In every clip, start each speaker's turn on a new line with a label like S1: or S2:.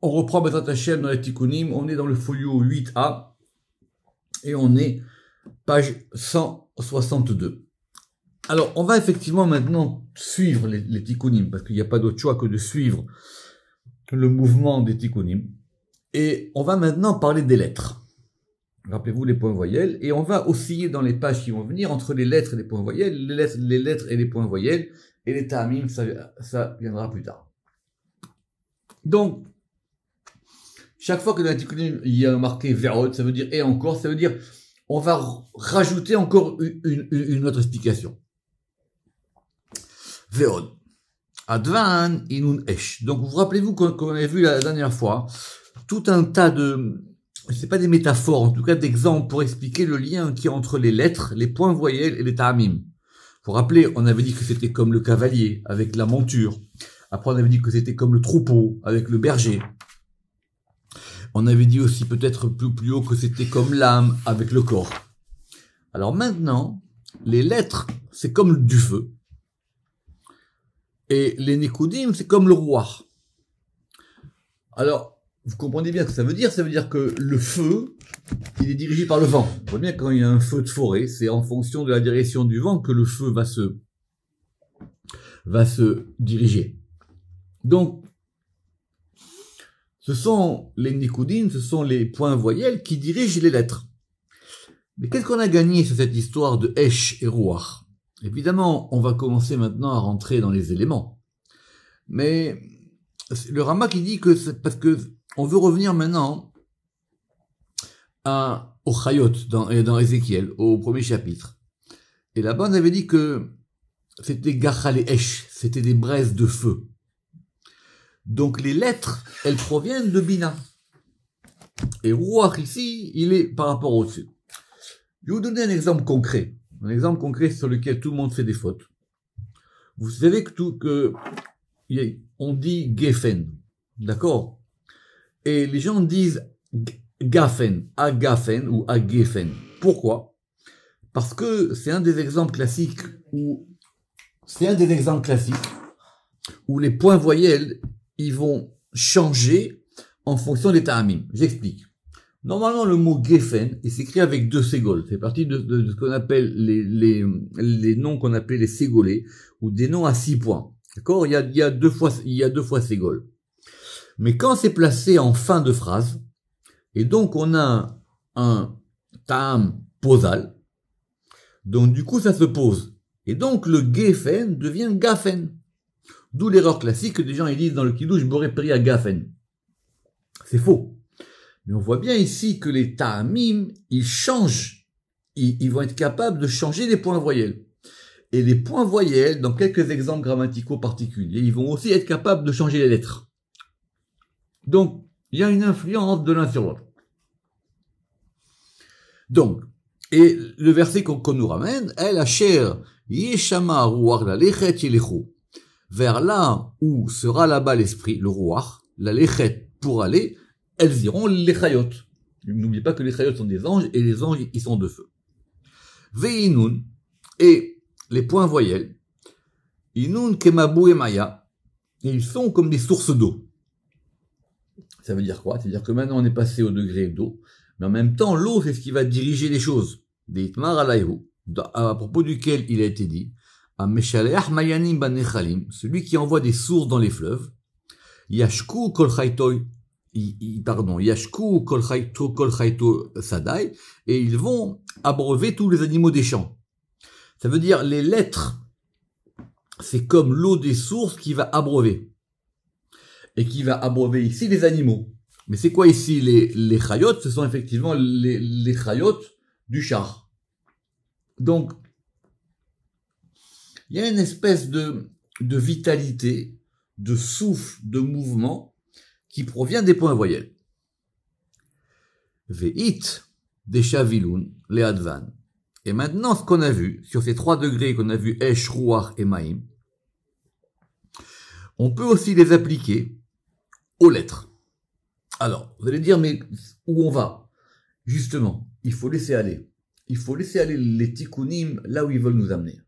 S1: On reprend Bezrat Hashem dans les Tikkunim, on est dans le folio 8a et on est page 162. Alors, on va effectivement maintenant suivre les Tikkunim, parce qu'il n'y a pas d'autre choix que de suivre le mouvement des Tikkunim. Et on va maintenant parler des lettres. Rappelez-vous les points voyelles, et on va osciller dans les pages qui vont venir entre les lettres et les points voyelles, les lettres et les points voyelles, et les ta'amim, ça viendra plus tard. Donc, chaque fois que dans la Tikkunim, il y a marqué ve'od, ça veut dire et encore, ça veut dire on va rajouter encore une autre explication. Ve'od. Advan inun esh. Donc, vous rappelez-vous qu'on avait vu la dernière fois tout un tas de, c'est pas des métaphores, en tout cas d'exemples pour expliquer le lien qu'il y a entre les lettres, les points voyelles et les ta'amim. Vous vous rappelez, on avait dit que c'était comme le cavalier avec la monture. Après, on avait dit que c'était comme le troupeau avec le berger. On avait dit aussi peut-être plus haut que c'était comme l'âme avec le corps. Alors maintenant, les lettres, c'est comme du feu. Et les nikudim, c'est comme le roi. Alors, vous comprenez bien ce que ça veut dire. Ça veut dire que le feu, il est dirigé par le vent. Vous voyez bien quand il y a un feu de forêt, c'est en fonction de la direction du vent que le feu va se diriger. Donc, ce sont les nikudim, ce sont les points voyelles qui dirigent les lettres. Mais qu'est-ce qu'on a gagné sur cette histoire de Esh et Ruach? Évidemment, on va commencer maintenant à rentrer dans les éléments. Mais le Rama qui dit que c'est parce que on veut revenir maintenant au Chayot dans Ézéchiel, au premier chapitre. Et là-bas, on avait dit que c'était Gachal et Esh, c'était des braises de feu. Donc les lettres, elles proviennent de Bina. Et Ruach ici, il est par rapport au-dessus. Je vais vous donner un exemple concret sur lequel tout le monde fait des fautes. Vous savez on dit Geffen, d'accord? Et les gens disent Gaffen, Agafen ou Agefen. Pourquoi? Parce que c'est un des exemples classiques où les points voyelles ils vont changer en fonction des ta'amim. J'explique. Normalement, le mot Geffen, il s'écrit avec 2 ségoles. C'est parti de ce qu'on appelle les noms qu'on appelle les ségolés, ou des noms à 6 points. D'accord? Il y a deux fois ségole. Mais quand c'est placé en fin de phrase, et donc on a un ta'am posal, donc du coup ça se pose. Et donc le Geffen devient Gafen. D'où l'erreur classique que des gens ils disent dans le Kiddush, je m'aurais pris à Gafen. C'est faux. Mais on voit bien ici que les ta'amim, ils changent. Ils vont être capables de changer les points voyelles. Et les points voyelles, dans quelques exemples grammaticaux particuliers, ils vont aussi être capables de changer les lettres. Donc, il y a une influence de l'un sur l'autre. Donc, et le verset qu'on nous ramène, El Asher Yeshama Ruach Lalechet Yelechu. Vers là où sera là-bas l'esprit, le Ruach, la Lechet pour aller, elles iront les Chayot. N'oubliez pas que les Chayot sont des anges et les anges, ils sont de feu. Ve'inun, et les points voyelles, Inun Kemabu et Maya, ils sont comme des sources d'eau. Ça veut dire quoi? C'est-à-dire que maintenant on est passé au degré d'eau, mais en même temps, l'eau, c'est ce qui va diriger les choses. Deitmar alayhu, à propos duquel il a été dit, celui qui envoie des sources dans les fleuves, Yashku kol chayto sadai, et ils vont abreuver tous les animaux des champs. Ça veut dire, les lettres, c'est comme l'eau des sources qui va abreuver. Et qui va abreuver ici les animaux. Mais c'est quoi ici les chayot? Ce sont effectivement les chayot du char. Donc, il y a une espèce de vitalité, de souffle, de mouvement qui provient des points voyelles. Ve'it deshavilun le'advan. Et maintenant, ce qu'on a vu, sur ces 3 degrés qu'on a vu Esh, Ruach et Maïm, on peut aussi les appliquer aux lettres. Alors, vous allez dire, mais où on va? Justement, il faut laisser aller. Il faut laisser aller les tikkunim là où ils veulent nous amener.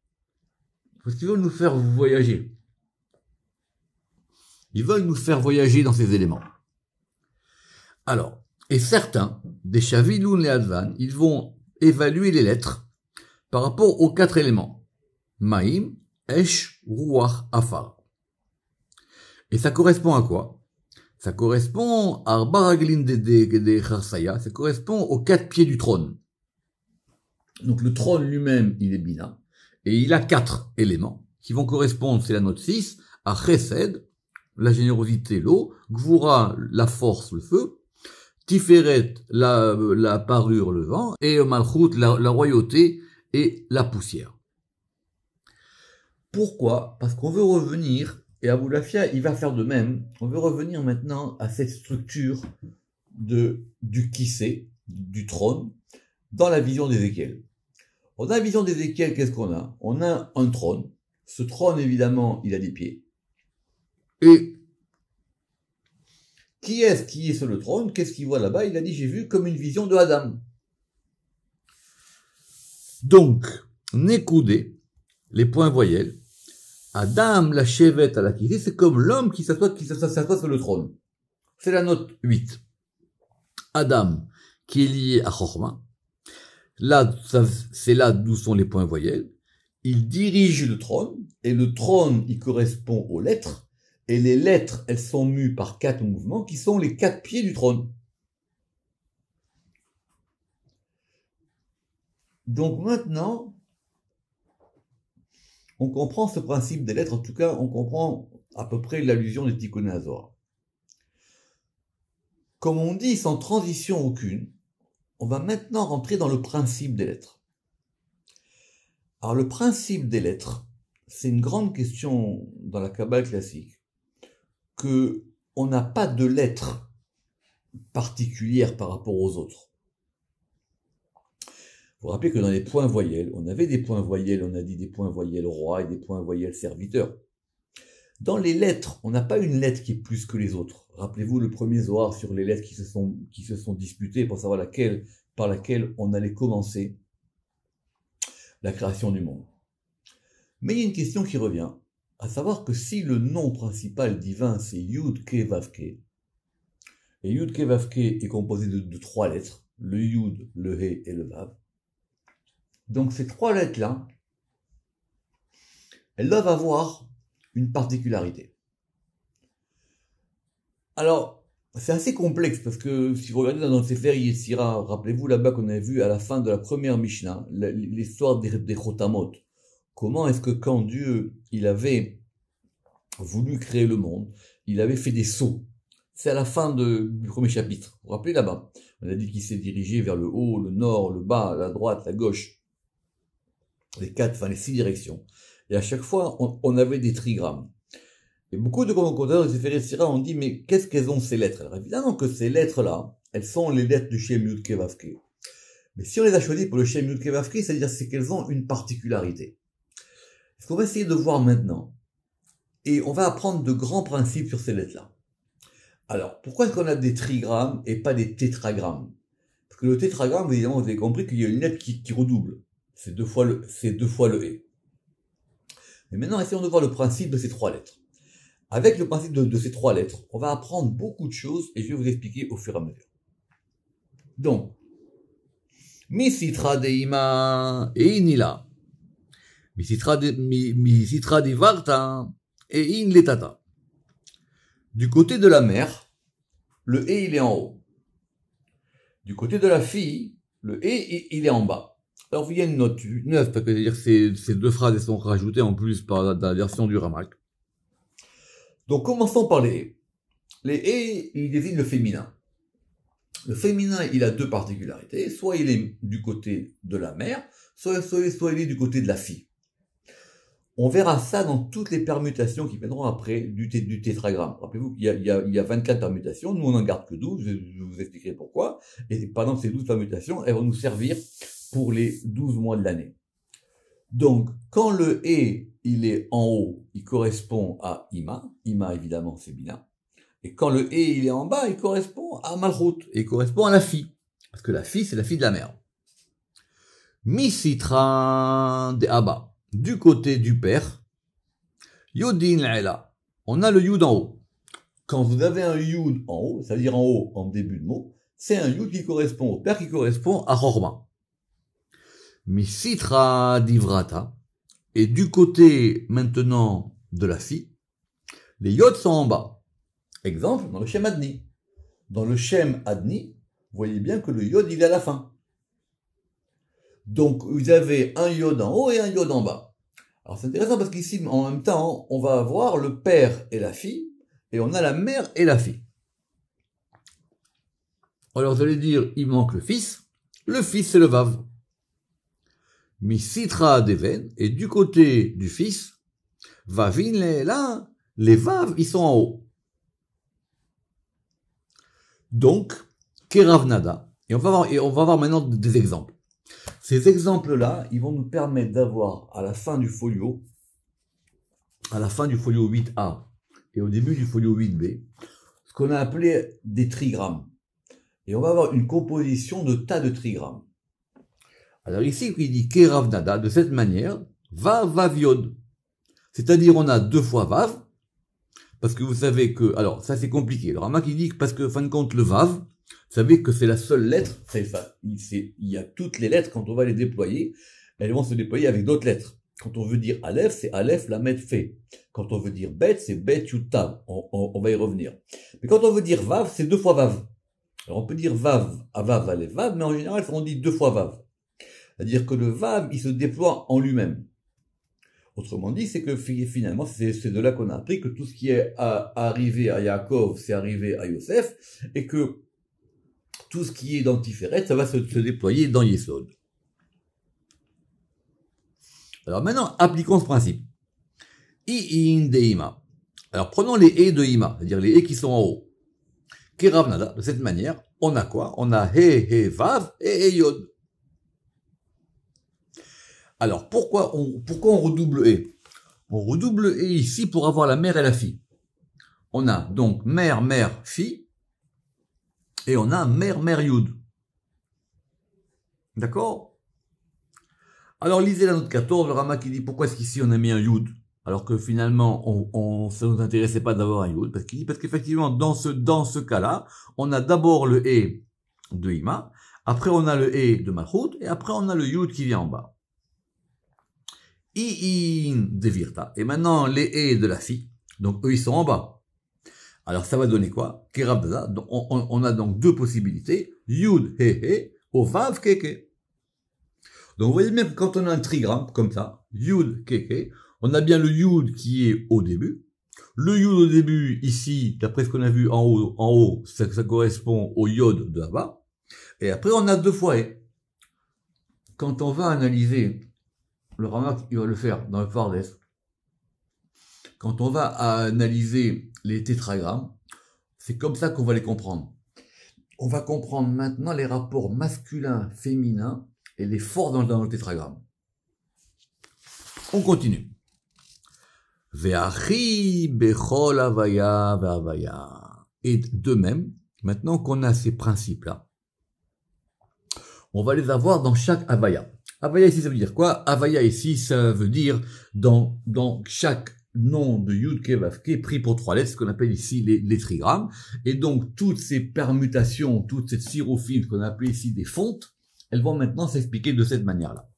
S1: Parce qu'ils veulent nous faire voyager. Ils veulent nous faire voyager dans ces éléments. Alors, et certains, des Shaviloun et Advan, ils vont évaluer les lettres par rapport aux 4 éléments. Maïm, Esh, Ruach, Afar. Et ça correspond à quoi? Ça correspond à Baraglin de Charsaya, ça correspond aux 4 pieds du trône. Donc le trône lui-même, il est Bina, et il a 4 éléments qui vont correspondre, c'est la note 6, à Chesed, la générosité, l'eau, Gvura, la force, le feu, Tiferet, la parure, le vent, et Malchut, la royauté et la poussière. Pourquoi? Parce qu'on veut revenir, et Aboulafia, il va faire de même, on veut revenir maintenant à cette structure du kissé, du trône, dans la vision d'Ézéchiel. Dans la vision d'Ézéchiel, qu'est-ce qu'on a? On a un trône. Ce trône, évidemment, il a des pieds. Et qui est sur le trône? Qu'est-ce qu'il voit là-bas? Il a dit, j'ai vu comme une vision de Adam. Donc, Nekoudé, les points voyelles, Adam, la chevette à la kissé, c'est comme l'homme qui s'assoit sur le trône. C'est la note 8. Adam, qui est lié à Chochma. Là, c'est là d'où sont les points voyelles. Il dirige le trône, et le trône, il correspond aux lettres, et les lettres, elles sont mues par 4 mouvements, qui sont les 4 pieds du trône. Donc maintenant, on comprend ce principe des lettres, en tout cas, on comprend à peu près l'allusion des Tikkun HaZohar. Comme on dit, sans transition aucune, on va maintenant rentrer dans le principe des lettres. Alors le principe des lettres, c'est une grande question dans la Kabbale classique, que on n'a pas de lettres particulières par rapport aux autres. Vous vous rappelez que dans les points voyelles, on avait des points voyelles, on a dit des points voyelles rois et des points voyelles serviteurs. Dans les lettres, on n'a pas une lettre qui est plus que les autres. Rappelez-vous le premier Zohar sur les lettres qui se sont disputées pour savoir par laquelle on allait commencer la création du monde. Mais il y a une question qui revient, à savoir que si le nom principal divin c'est Yud Ke Vav Ke, et Yud Ke Vav Ke est composé de 3 lettres, le Yud, le He et le Vav, donc ces 3 lettres-là, elles doivent avoir une particularité. Alors, c'est assez complexe parce que si vous regardez dans le Sefer Yetzira, rappelez-vous là-bas qu'on avait vu à la fin de la première Mishnah, l'histoire des Chotamot. Comment est-ce que quand Dieu, il avait voulu créer le monde, il avait fait des sauts. C'est à la fin du premier chapitre. Vous vous rappelez là-bas? On a dit qu'il s'est dirigé vers le haut, le nord, le bas, la droite, la gauche. Les 6 directions. Et à chaque fois, on avait des trigrammes. Et beaucoup de commentateurs de Sefer Yetzira ont dit, mais qu'est-ce qu'elles ont ces lettres? Alors évidemment que ces lettres-là, elles sont les lettres du Shem Yud Ke Vav Ke. Mais si on les a choisies pour le Shem Yud Ke Vav Ke, c'est-à-dire qu'elles ont une particularité. Ce qu'on va essayer de voir maintenant, et on va apprendre de grands principes sur ces lettres-là. Alors, pourquoi est-ce qu'on a des trigrammes et pas des tétragrammes? Parce que le tétragramme, évidemment, vous avez compris qu'il y a une lettre qui redouble. C'est 2 fois le E. Mais maintenant, essayons de voir le principe de ces 3 lettres. Avec le principe de ces 3 lettres, on va apprendre beaucoup de choses et je vais vous expliquer au fur et à mesure. Donc, Misitra deima et inila. Misitra de varta et in letata. Du côté de la mère, le E il est en haut. Du côté de la fille, le E il est en bas. Alors il y a une note 9, parce que ces 2 phrases elles sont rajoutées en plus par la version du Ramak. Donc commençons par les E. Les E, ils désignent le féminin. Le féminin, il a 2 particularités. Soit il est du côté de la mère, soit il est du côté de la fille. On verra ça dans toutes les permutations qui viendront après du tétragramme. Rappelez-vous qu'il y a 24 permutations, nous on n'en garde que 12, je vous expliquerai pourquoi. Et pendant ces 12 permutations, elles vont nous servir pour les 12 mois de l'année. Donc, quand le E, il est en haut, il correspond à Ima. Ima, évidemment, c'est Bina. Et quand le E, il est en bas, il correspond à Malchut. Et il correspond à la fille. Parce que la fille, c'est la fille de la mère. Misitra de Abba. Du côté du père, Yodin Laila. On a le Yud en haut. quand vous avez un yud en haut, c'est-à-dire en haut, en début de mot, c'est un yud qui correspond au père, qui correspond à Chorma. Misitra divrata, et du côté maintenant de la fille, les yods sont en bas. Exemple, dans le Shem Adni. Dans le Shem Adni, vous voyez bien que le yod, il est à la fin. Donc, vous avez un yod en haut et un yod en bas. Alors, c'est intéressant parce qu'ici, en même temps, on va avoir le père et la fille, et on a la mère et la fille. Alors, vous allez dire, il manque le fils. Le fils, c'est le vav. Misitra deven, et du côté du fils, vavin là, les vav, ils sont en haut. Donc, Keravnada, et on va voir maintenant des exemples. Ces exemples-là, ils vont nous permettre d'avoir à la fin du folio 8A et au début du folio 8B, ce qu'on a appelé des trigrammes. Et on va avoir une composition de tas de trigrammes. Alors ici, il dit Keravnada, de cette manière, Vav, Vav, Yod. C'est-à-dire, on a 2 fois Vav, parce que vous savez que, alors, ça c'est compliqué. Le Rama qui dit que, parce que, fin de compte, le Vav, vous savez que c'est la seule lettre, il y a toutes les lettres, quand on va les déployer, elles vont se déployer avec d'autres lettres. Quand on veut dire Aleph, c'est Aleph, Lamed, Fait. Quand on veut dire Bet, c'est Bet, Yud, Tav. On va y revenir. Mais quand on veut dire Vav, c'est 2 fois Vav. Alors on peut dire Vav, Avav, Aleph, Vav, mais en général, on dit 2 fois Vav. C'est-à-dire que le Vav, il se déploie en lui-même. Autrement dit, c'est que finalement, c'est de là qu'on a appris que tout ce qui est arrivé à Yaakov, c'est arrivé à Yosef, et que tout ce qui est dans Tiferet, ça va se déployer dans Yesod. Alors maintenant, appliquons ce principe. I-in de Ima. Alors prenons les E de Ima, c'est-à-dire les E qui sont en haut. Keravnada, de cette manière, on a quoi? On a He, He, Vav et He, Yod. Alors, pourquoi on redouble E? On redouble E ici pour avoir la mère et la fille. On a donc mère, mère, fille, et on a mère, mère, Yud. D'accord? Alors, lisez la note 14, le Rama qui dit pourquoi est-ce qu'ici on a mis un Yud, alors que finalement, ça nous intéressait pas d'avoir un Yud, parce qu'effectivement, dans ce cas-là, on a d'abord le E de Ima, après on a le E de Malchut, et après on a le Yud qui vient en bas. I-in de Virta. Et maintenant, les E de la fille. Donc, eux, ils sont en bas. Alors, ça va donner quoi? Keravnada. Donc, on a donc 2 possibilités. Yud, He, He, ou Vav, Keke. Donc, vous voyez bien que quand on a un trigramme, comme ça, Yud, Keke, on a bien le Yud qui est au début. Le Yud au début, ici, d'après ce qu'on a vu en haut, ça correspond au Yod de là-bas. Et après, on a 2 fois E. Quand on va analyser, le Rama, il va le faire dans le Pardes. Quand on va analyser les tétragrammes, c'est comme ça qu'on va les comprendre. On va comprendre maintenant les rapports masculins, féminins et les forces dans le tétragramme. On continue. Ve'achi bechol avaya ve'avaya. Et de même, maintenant qu'on a ces principes-là, on va les avoir dans chaque avaya. Avaya ici, ça veut dire quoi? Avaya ici, ça veut dire dans chaque nom de Yud Ke Vav Ke pris pour 3 lettres, ce qu'on appelle ici les trigrammes. Et donc, toutes ces permutations, toute cette syrophile qu'on a appelée ici des fontes, elles vont maintenant s'expliquer de cette manière-là.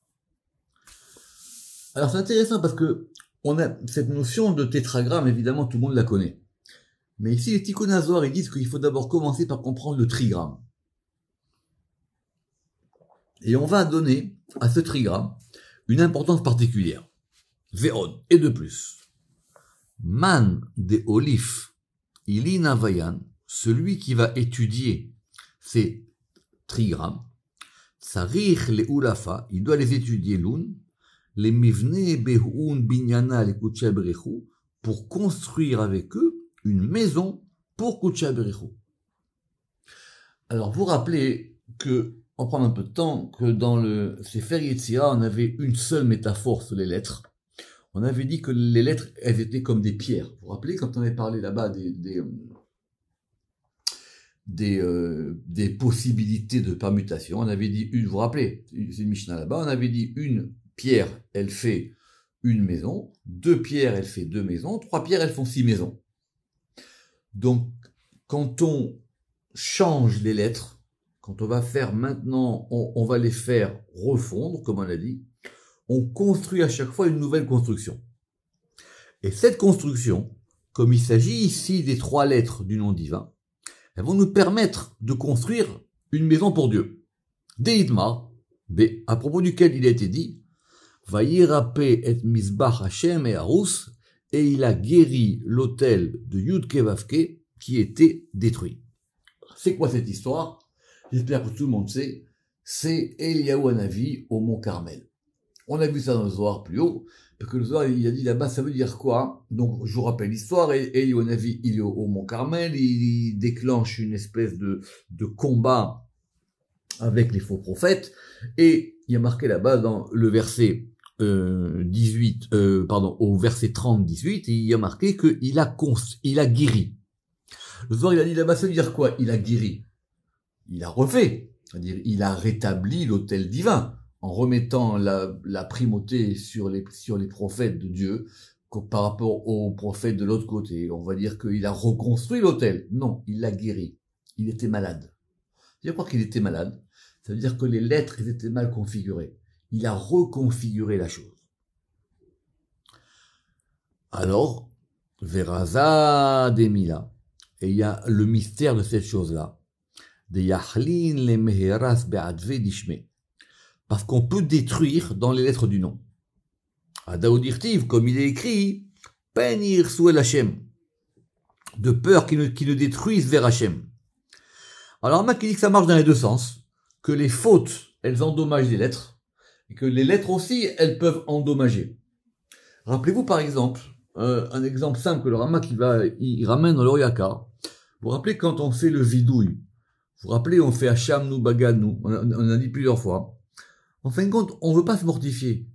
S1: Alors, c'est intéressant parce que on a cette notion de tétragramme, évidemment, tout le monde la connaît. Mais ici, les Tikkun HaZohar, ils disent qu'il faut d'abord commencer par comprendre le trigramme. Et on va donner à ce trigramme une importance particulière. Ve'od, et de plus. Man de Olif, Ilina Vayan, celui qui va étudier ces trigrammes, Tsarich le Ulafa, il doit les étudier l'un, les Mivne Behoun Binyana le Kucha Berechu, pour construire avec eux une maison pour Kucha Berechu. Alors, vous rappelez que, on prend un peu de temps, que dans le Sefer Yetzira, on avait une seule métaphore sur les lettres. On avait dit que les lettres, elles étaient comme des pierres. Vous vous rappelez quand on avait parlé là-bas des possibilités de permutation, on avait dit vous vous rappelez, c'est une Mishnah là-bas, on avait dit une pierre, elle fait une maison, 2 pierres, elle fait 2 maisons, 3 pierres, elles font 6 maisons. Donc, quand on change les lettres, quand on va faire maintenant, on va les faire refondre, comme on l'a dit, on construit à chaque fois une nouvelle construction. Et cette construction, comme il s'agit ici des 3 lettres du nom divin, elles vont nous permettre de construire une maison pour Dieu. Deidma, à propos duquel il a été dit, Vayirapé et Misbach Hashem et Harus, et il a guéri l'autel de Yudke Vavke qui était détruit. C'est quoi cette histoire? J'espère que tout le monde sait. C'est Eliyahu Hanavi au mont Carmel. On a vu ça dans le Zohar plus haut, parce que le Zohar, il a dit là-bas, ça veut dire quoi? Donc, je vous rappelle l'histoire, et Eliyahu Hanavi, il est au mont Carmel, il déclenche une espèce de combat avec les faux prophètes, et il y a marqué là-bas dans le verset au verset 30-18, il y a marqué qu'il a guéri. Le Zohar, il a dit là-bas, ça veut dire quoi? Il a guéri. Il a refait. C'est-à-dire, il a rétabli l'autel divin, en remettant la primauté sur les prophètes de Dieu, par rapport aux prophètes de l'autre côté. On va dire qu'il a reconstruit l'autel. Non, il l'a guéri. Il était malade. Je crois qu'il était malade. Ça veut dire que les lettres étaient mal configurées. Il a reconfiguré la chose. Alors, Veraza Demila, et il y a le mystère de cette chose-là, de Yachlin le Meheras Be'adve Dishme, parce qu'on peut détruire dans les lettres du nom. À Daoudirtiv, comme il est écrit, Penir Souel Hashem, de peur qu'il ne détruise vers Hashem. Alors, Mac dit que ça marche dans les deux sens, que les fautes, elles endommagent les lettres, et que les lettres aussi, elles peuvent endommager. Rappelez-vous par exemple, un exemple simple que le Ramak il ramène dans l'Oriaka. Vous vous rappelez quand on fait le vidouille, vous vous rappelez on fait Hacham nous bagad nous, on a dit plusieurs fois. En fin de compte, on veut pas se mortifier.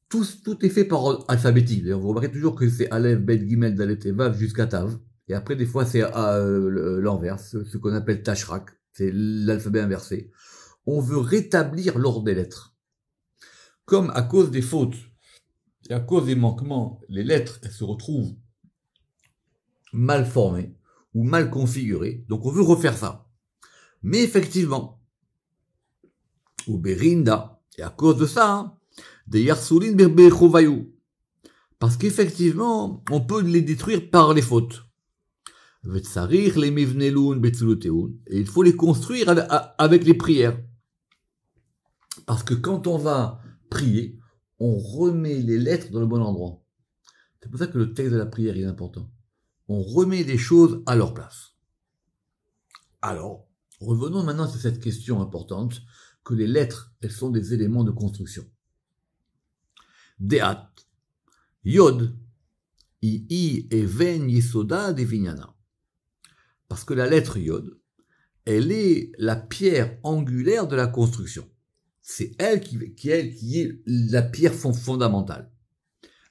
S1: Tout est fait par ordre alphabétique. D'ailleurs, vous remarquez toujours que c'est Aleph, Bet, Gimel, Dalet et Vav jusqu'à Tav. Et après, des fois, c'est l'inverse, ce qu'on appelle Tashrak. C'est l'alphabet inversé. On veut rétablir l'ordre des lettres. Comme à cause des fautes et à cause des manquements, les lettres elles se retrouvent mal formées ou mal configurées. Donc on veut refaire ça. Mais effectivement, ou Berinda, et à cause de ça, des Yarsoulin Berbechovayu. Parce qu'effectivement, on peut les détruire par les fautes. Vetsarir les Mivnelun Betsuloteun. Et il faut les construire avec les prières. Parce que quand on va prier, on remet les lettres dans le bon endroit. C'est pour ça que le texte de la prière est important. On remet les choses à leur place. Alors, revenons maintenant sur cette question importante, que les lettres, elles sont des éléments de construction. Deat, Yod, I, Even, Yesoda, Devinyana. Parce que la lettre Yod, elle est la pierre angulaire de la construction. C'est elle qui est la pierre fondamentale.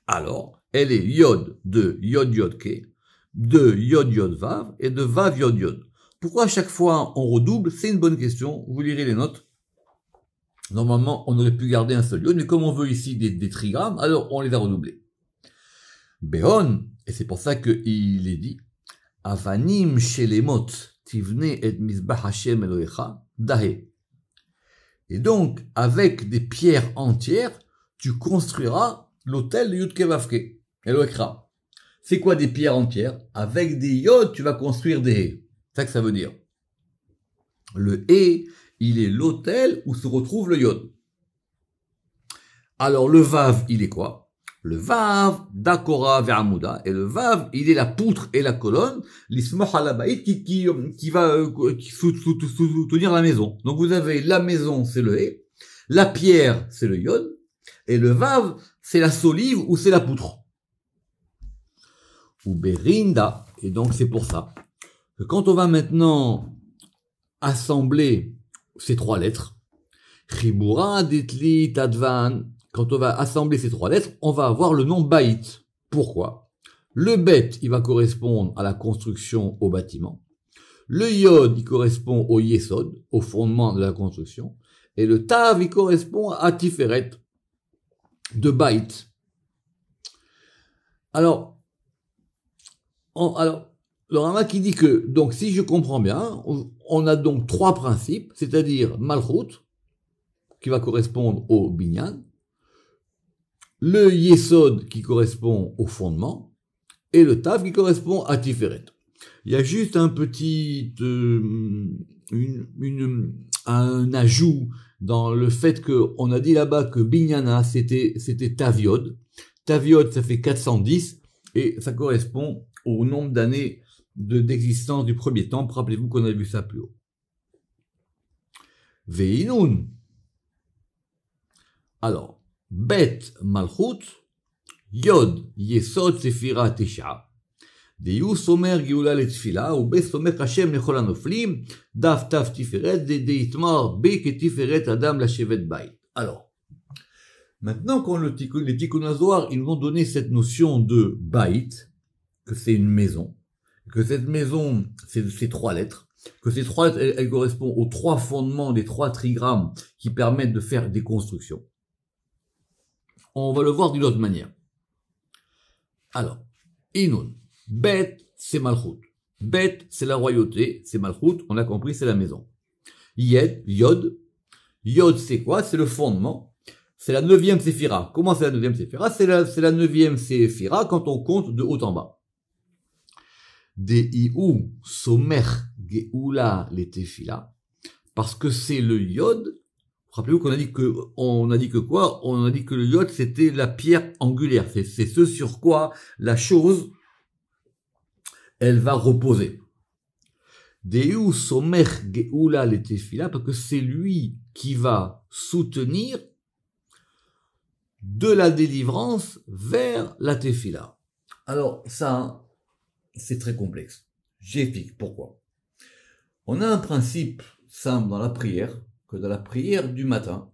S1: Alors, elle est Yod de Yod Yod Ke, de Yod Yod Vav et de Vav Yod Yod. Pourquoi à chaque fois on redouble? C'est une bonne question. Vous lirez les notes. Normalement, on aurait pu garder un seul Yod, mais comme on veut ici des trigrammes, alors on les a redoublés. Behon, et c'est pour ça qu'il est dit, Avanim shelemot tivne et misbah Hashem Elohecha dahe. Et donc, avec des pierres entières, tu construiras l'autel de Yudke Vavke, Elohekra. C'est quoi des pierres entières? Avec des Yod, tu vas construire des He. C'est ça que ça veut dire. Le He, il est l'autel où se retrouve le Yod. Alors, le Vav, il est quoi? Le Vav, Dakora Ve'amuda, et le Vav, il est la poutre et la colonne, l'Ismoch Alabaït, qui va soutenir la maison. Donc vous avez la maison, c'est le He, la pierre, c'est le Yod, et le Vav, c'est la solive ou c'est la poutre. Ou Berinda, et donc c'est pour ça que quand on va maintenant assembler ces 3 lettres, Chibura, Ditli, Tadvan, quand on va assembler ces 3 lettres, on va avoir le nom Baït. Pourquoi? Le Bet, il va correspondre à la construction au bâtiment. Le Yod, il correspond au Yesod, au fondement de la construction. Et le Tav, il correspond à Tiferet, de Baït. Alors, le Rama qui dit que, donc si je comprends bien, on a donc trois principes, c'est-à-dire Malchut, qui va correspondre au Binyan, le Yesod qui correspond au fondement, et le Tav qui correspond à Tiferet. Il y a juste un petit, un ajout dans le fait qu'on a dit là-bas que Binyana c'était Taviod. Taviod ça fait 410 et ça correspond au nombre d'années d'existence du premier temple. Rappelez-vous qu'on a vu ça plus haut. Veinun. Alors, Bet Malchut, Yod Yesod Sefira Tesha. Deyu Somer Geoula Letfila, ou Be Somer Hashem Lechol Hanoflim, Daf Tav Tiferet, de Itmar Be Ketiferet Adam la Shevet Bait. Alors, maintenant quand les Tikkun Zohar, ils nous ont donné cette notion de Bait, que c'est une maison, que cette maison, c'est trois lettres, que ces trois lettres, elles correspondent aux trois fondements des trois trigrammes qui permettent de faire des constructions. On va le voir d'une autre manière. Alors, Inun. Bet, c'est Malchut. Bet, c'est la royauté, c'est Malchut, on a compris, c'est la maison. Yod. Yod, c'est quoi? C'est le fondement. C'est la 9e séphira. Comment c'est la 9e séphira? C'est la 9e séphira quand on compte de haut en bas. Deiu, somer, geoula, les tefila. Parce que c'est le Yod. Rappelez-vous qu'on a dit que quoi? On a dit que le Yod, c'était la pierre angulaire. C'est ce sur quoi la chose elle va reposer. Deu somer geoula le tefila, parce que c'est lui qui va soutenir de la délivrance vers la tefila. Alors ça, c'est très complexe. J'explique pourquoi. On a un principe simple dans la prière, que dans la prière du matin,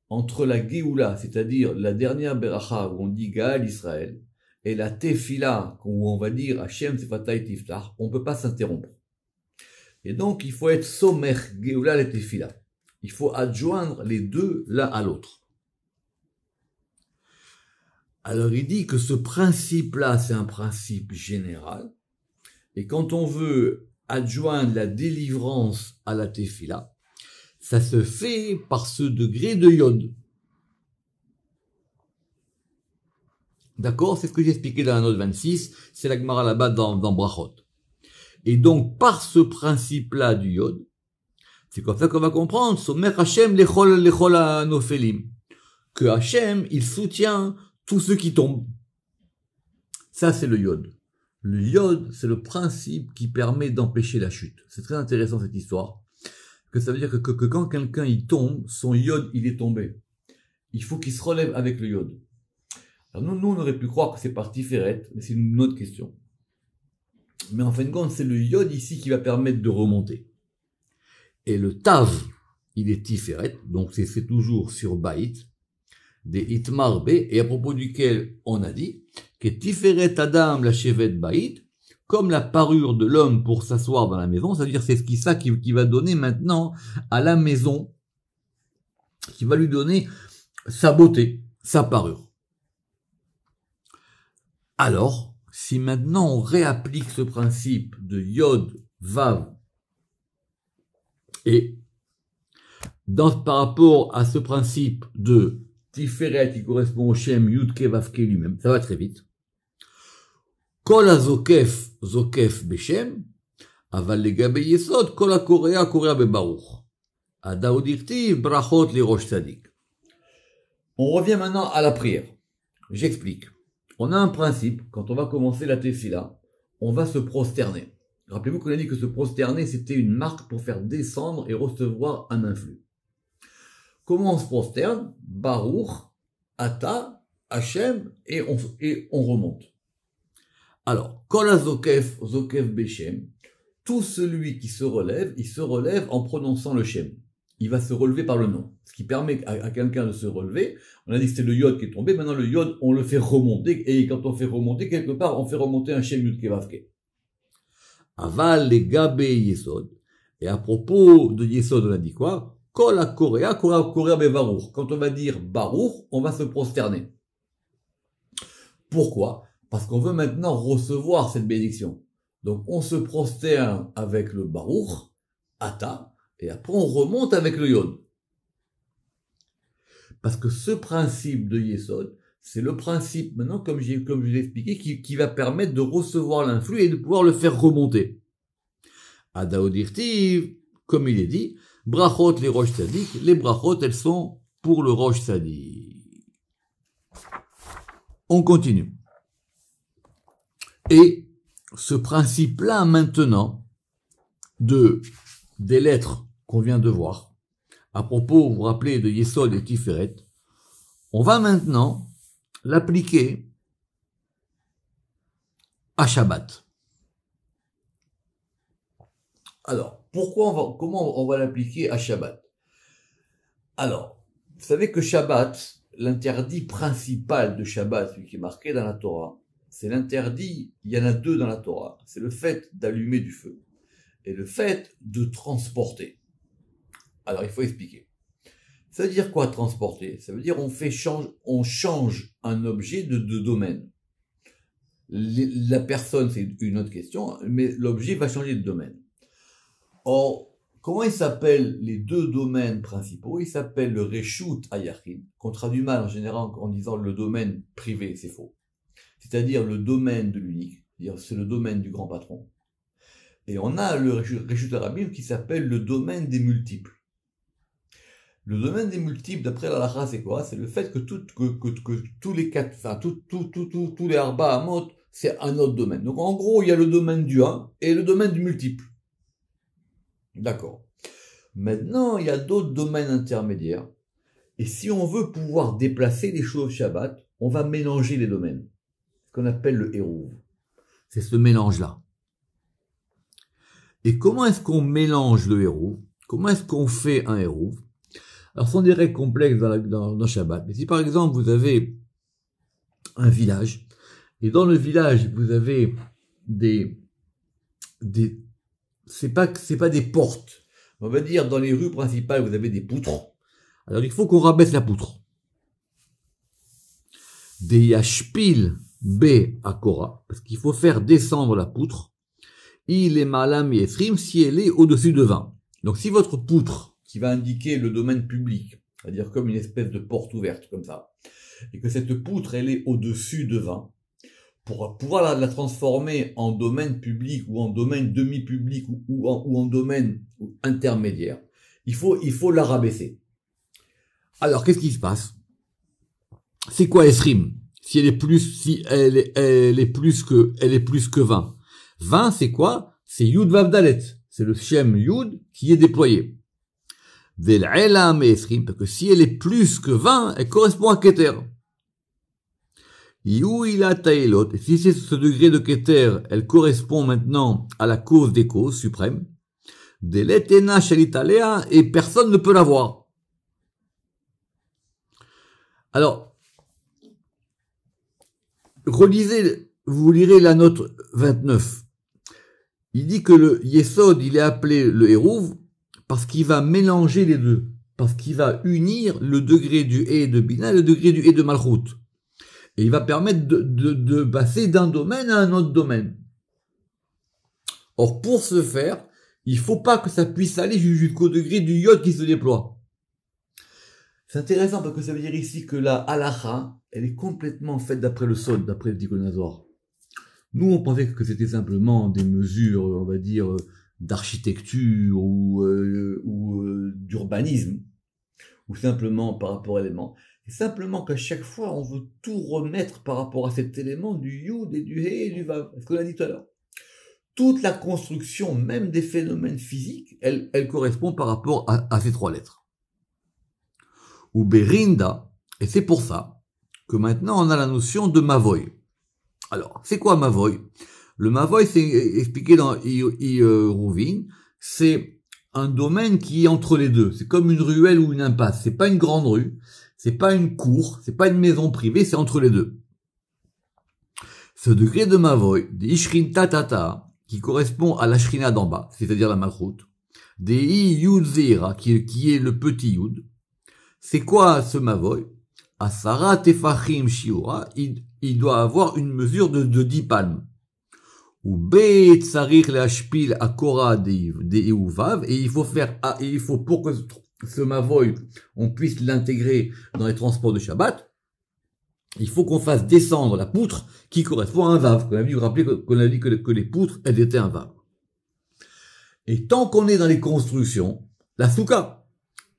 S1: entre la geoula, c'est-à-dire la dernière beracha où on dit Gaal Israël, et la tefila, où on va dire Hashem Sefatay Tiftach, on ne peut pas s'interrompre. Et donc, il faut être somer, geoula et tefila. Il faut adjoindre les deux l'un à l'autre. Alors, il dit que ce principe-là, c'est un principe général. Et quand on veut adjoindre la délivrance à la tefila, ça se fait par ce degré de Yod. D'accord? C'est ce que j'ai expliqué dans la note 26, c'est la Gemara là-bas dans Brachot. Et donc, par ce principe-là du Yod, c'est comme ça qu'on va comprendre, Somer Hashem lechol hanofelim, que Hashem, il soutient tous ceux qui tombent. Ça, c'est le Yod. Le Yod, c'est le principe qui permet d'empêcher la chute. C'est très intéressant cette histoire. Que ça veut dire que quand quelqu'un il tombe, son Yod, il est tombé. Il faut qu'il se relève avec le Yod. Alors nous, on aurait pu croire que c'est par Tiferet, mais c'est une autre question. Mais en fin de compte, c'est le Yod ici qui va permettre de remonter. Et le Tav, il est Tiferet, donc c'est toujours sur Bait, des Itmar B, et à propos duquel on a dit que Tiferet Adam la Shevet Bait, comme la parure de l'homme pour s'asseoir dans la maison, c'est-à-dire c'est ça qui va donner maintenant à la maison, qui va lui donner sa beauté, sa parure. Alors, si maintenant on réapplique ce principe de Yod, Vav, et par rapport à ce principe de Tiferet qui correspond au Shem Yud Ke Vav Ke lui-même, ça va très vite. Kol hazokef, zokef beshem, aval legabe yesod, kol hakorea, korea bebaruch. Adaud dirtiv, brachot li rosh tzadik. On revient maintenant à la prière. J'explique. On a un principe, quand on va commencer la tefila, on va se prosterner. Rappelez-vous qu'on a dit que se prosterner, c'était une marque pour faire descendre et recevoir un influx. Comment on se prosterne? Baruch, Ata, Hashem, et on remonte. Alors, Kol hazokef, zokef beshem, tout celui qui se relève, il se relève en prononçant le Shem. Il va se relever par le nom. Ce qui permet à quelqu'un de se relever. On a dit que c'était le Yod qui est tombé. Maintenant, le Yod, on le fait remonter. Et quand on fait remonter, quelque part, on fait remonter un Shem Yud Kevavke. Aval le gabe Yesod. Et à propos de Yesod, on a dit quoi? Kol ha-korea, korea bevaruch. Quand on va dire Baruch, on va se prosterner. Pourquoi? Parce qu'on veut maintenant recevoir cette bénédiction. Donc on se prosterne avec le Baruch, Ata, et après on remonte avec le Yod. Parce que ce principe de Yesod, c'est le principe, maintenant, comme je l'ai expliqué, qui va permettre de recevoir l'influx et de pouvoir le faire remonter. Adaodirtiv, comme il est dit, brachot les roches sadiques, les brachot, elles sont pour le roche sadique. On continue. Et ce principe-là, maintenant, des lettres qu'on vient de voir, à propos, vous vous rappelez, de Yesod et Tiferet, on va maintenant l'appliquer à Shabbat. Alors, comment on va l'appliquer à Shabbat? Alors, vous savez que Shabbat, l'interdit principal de Shabbat, celui qui est marqué dans la Torah, c'est l'interdit, il y en a deux dans la Torah, c'est le fait d'allumer du feu et le fait de transporter. Alors, il faut expliquer. Ça veut dire quoi transporter? Ça veut dire on change un objet de domaine. La personne, c'est une autre question, mais l'objet va changer de domaine. Or, comment ils s'appellent les deux domaines principaux? Ils s'appellent le Reshut Hayachid, qu'on traduit mal en général en disant le domaine privé, c'est faux. C'est-à-dire le domaine de l'unique, c'est le domaine du grand patron. Et on a le Reshut Harabim qui s'appelle le domaine des multiples. Le domaine des multiples, d'après la halakha, c'est quoi? C'est le fait que tous les quatre, enfin, tous les arba amot, c'est un autre domaine. Donc, en gros, il y a le domaine du 1 et le domaine du multiple. D'accord. Maintenant, il y a d'autres domaines intermédiaires. Et si on veut pouvoir déplacer les choses Shabbat, on va mélanger les domaines. Ce qu'on appelle le hérouv. C'est ce mélange-là. Et comment est-ce qu'on mélange le hérouv? Comment est-ce qu'on fait un hérouv? Alors, ce sont des règles complexes dans Shabbat. Mais si par exemple, vous avez un village, et dans le village, vous avez c'est pas des portes. On va dire, dans les rues principales, vous avez des poutres. Alors, il faut qu'on rabaisse la poutre. Des yashpil B à Korah, parce qu'il faut faire descendre la poutre. Il est malam yesrim si elle est au-dessus de 20. Donc, si votre poutre, qui va indiquer le domaine public, c'est-à-dire comme une espèce de porte ouverte, comme ça, et que cette poutre, elle est au-dessus de 20, pour pouvoir la transformer en domaine public ou en domaine demi-public ou en domaine intermédiaire, il faut la rabaisser. Alors, qu'est-ce qui se passe? C'est quoi Esrim? Si elle est plus que 20. 20, c'est quoi? C'est Yud Vav Dalet. C'est le Shem Yud qui est déployé. Vel'elam Esrim, parce que si elle est plus que 20, elle correspond à Keter. Yuila Taelot, et si c'est ce degré de Keter, elle correspond maintenant à la cause des causes suprêmes. Deletena Shalitalea, et personne ne peut la voir. Alors, vous lirez la note 29. Il dit que le Yesod, il est appelé le Hérouv, parce qu'il va mélanger les deux. Parce qu'il va unir le degré du Hé de Bina et le degré du Hé de Malchut. Et il va permettre de passer d'un domaine à un autre domaine. Or, pour ce faire, il faut pas que ça puisse aller jusqu'au degré du Yod qui se déploie. C'est intéressant parce que ça veut dire ici que la halakha, elle est complètement faite d'après le Sod, d'après le Tikkun Hazor. Nous, on pensait que c'était simplement des mesures, on va dire, d'architecture ou d'urbanisme, ou simplement par rapport à l'élément. C'est simplement qu'à chaque fois, on veut tout remettre par rapport à cet élément du Yud et du He et du Vav. C'est ce qu'on a dit tout à l'heure. Toute la construction, même des phénomènes physiques, elle correspond par rapport à ces trois lettres. Ou Berinda, et c'est pour ça que maintenant on a la notion de Mavoy. Alors, c'est quoi Mavoy? Le Mavoy, c'est expliqué dans Rouvin, c'est un domaine qui est entre les deux. C'est comme une ruelle ou une impasse. C'est pas une grande rue, c'est pas une cour, c'est pas une maison privée, c'est entre les deux. Ce degré de Mavoy, des Ishrin Tatata, qui correspond à la Shrina d'en bas, c'est-à-dire la Malchut, des Yud Zeira, qui est le petit Yud. C'est quoi ce Mavoy? Asara Tefachim Shiura, il doit avoir une mesure de 10 palmes. ou B tsarir leashpil akora de vav, et il faut pour que ce mavoy, on puisse l'intégrer dans les transports de Shabbat, il faut qu'on fasse descendre la poutre qui correspond à un vav. Vous vous rappelez qu'on a dit que les poutres, elles étaient un vav. Et tant qu'on est dans les constructions, la souka,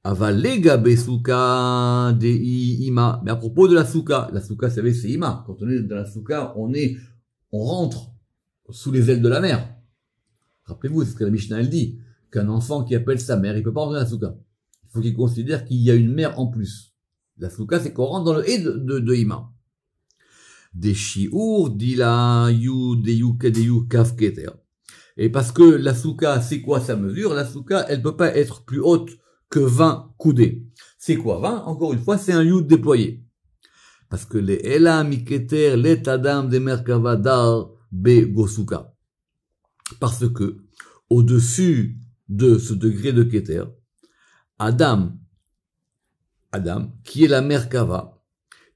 S1: avalega besouka de ima. Mais à propos de la souka, vous savez, c'est ima. Quand on est dans la souka, on rentre sous les ailes de la mer. Rappelez-vous, c'est ce que la Mishnah elle dit, qu'un enfant qui appelle sa mère, il peut pas rentrer dans la souka. Il faut qu'il considère qu'il y a une mère en plus. La souka, c'est qu'on rentre dans le et de ima. Des chiour, dila, yu, deyu, kaf, keter. Et parce que la souka, c'est quoi sa mesure? La souka, elle peut pas être plus haute que 20 coudées. C'est quoi 20? Encore une fois, c'est un yud déployé. Parce que les ela miketer, les tadam de merkava dar be gosuka. Parce que, au-dessus de ce degré de keter, Adam, qui est la merkava,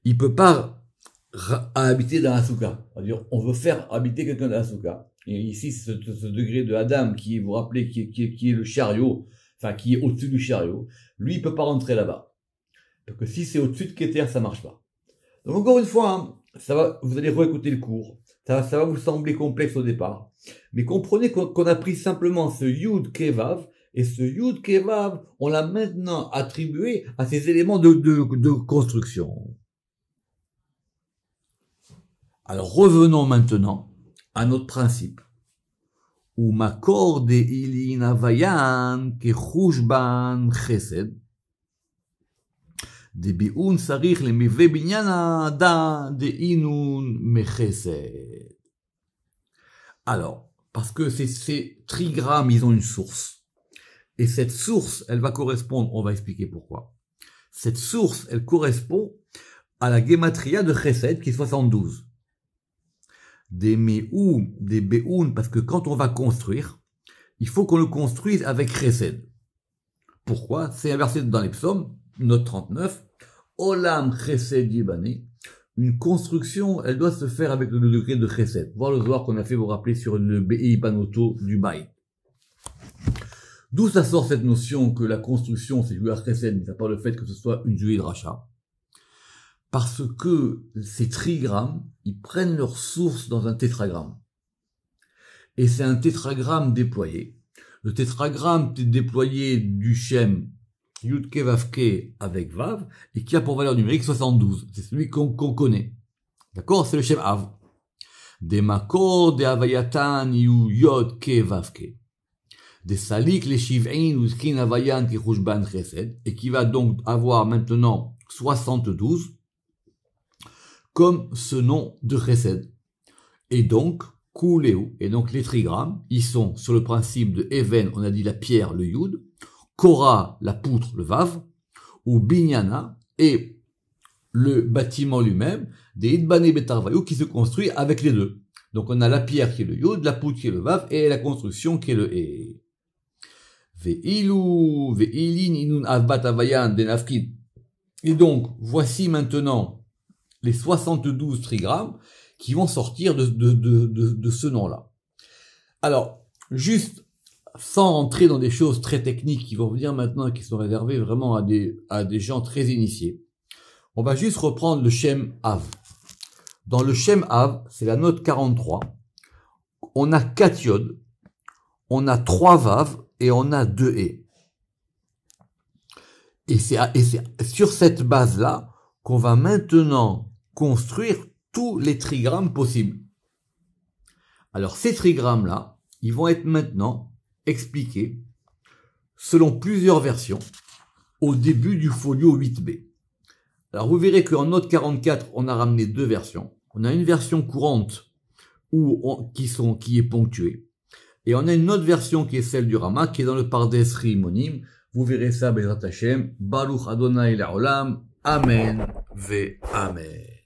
S1: il peut pas habiter dans la souka. C'est-à-dire, on veut faire habiter quelqu'un dans la souka. Et ici, ce degré de Adam, qui, vous vous rappelez, qui est le chariot, enfin, qui est au-dessus du chariot, lui, il peut pas rentrer là-bas. Parce que si c'est au-dessus de Keter, ça marche pas. Donc, encore une fois, hein, vous allez réécouter le cours. Ça va vous sembler complexe au départ. Mais comprenez qu'on a pris simplement ce Yud Kevav, et ce Yud Kevav, on l'a maintenant attribué à ces éléments de construction. Alors, revenons maintenant à notre principe. Ou makor de ilin avayan ke chushban chesed de bi'un sarich le mive binyana da de inun mechesed. Alors, parce que ces trigrammes, ils ont une source. Et cette source, elle va correspondre, on va expliquer pourquoi. Cette source, elle correspond à la gematria de chesed qui est 72. Des méou, des béoun, parce que quand on va construire, il faut qu'on le construise avec chesed. Pourquoi? C'est inversé dans les psaumes, note 39. Olam chesed yibani. Une construction, elle doit se faire avec le degré de chesed. Voir le zohar qu'on a fait, vous rappeler sur le Be'i Panoto du Baï. D'où ça sort cette notion que la construction, c'est jouer à chesed, mais à part le fait que ce soit une jouée de rachat. Parce que ces trigrammes, ils prennent leur source dans un tétragramme. Et c'est un tétragramme déployé. Le tétragramme est déployé du Shem Yud Ke Vav Ke avec Vav, et qui a pour valeur numérique 72. C'est celui qu'on connaît. D'accord? C'est le Shem Av. Des Makor, des Havayatan, Yu Yod Ke Vav Ke. Des Salik, les Shiv'in, ou Skin Havayan, qui Chushban Chesed, et qui va donc avoir maintenant 72, comme ce nom de chesed. Et donc, Kuleu, et donc les trigrammes, ils sont sur le principe de Even, on a dit la pierre, le Yud, Kora, la poutre, le Vav, ou Binyana, et le bâtiment lui-même, des Idbane Betarvayou, qui se construit avec les deux. Donc on a la pierre qui est le Yud, la poutre qui est le Vav, et la construction qui est le E. Ve'ilu, ve'ilin inun avbat avayan denafkid. Et donc, voici maintenant les 72 trigrammes qui vont sortir de ce nom-là. Alors, juste sans rentrer dans des choses très techniques qui vont venir maintenant, qui sont réservées vraiment à des gens très initiés, on va juste reprendre le Shem Av. Dans le Shem Av, c'est la note 43, on a 4 yods, on a 3 vav et on a 2 e. Et c'est sur cette base-là qu'on va maintenant construire tous les trigrammes possibles. Alors ces trigrammes-là, ils vont être maintenant expliqués selon plusieurs versions au début du folio 8b. Alors vous verrez qu'en note 44, on a ramené 2 versions. On a une version courante qui est ponctuée. Et on a une autre version qui est celle du Rama, qui est dans le Pardes Rimonim. Vous verrez ça, Bezrat Hashem. Baruch Adonai Le'olam. Amen ve Amen.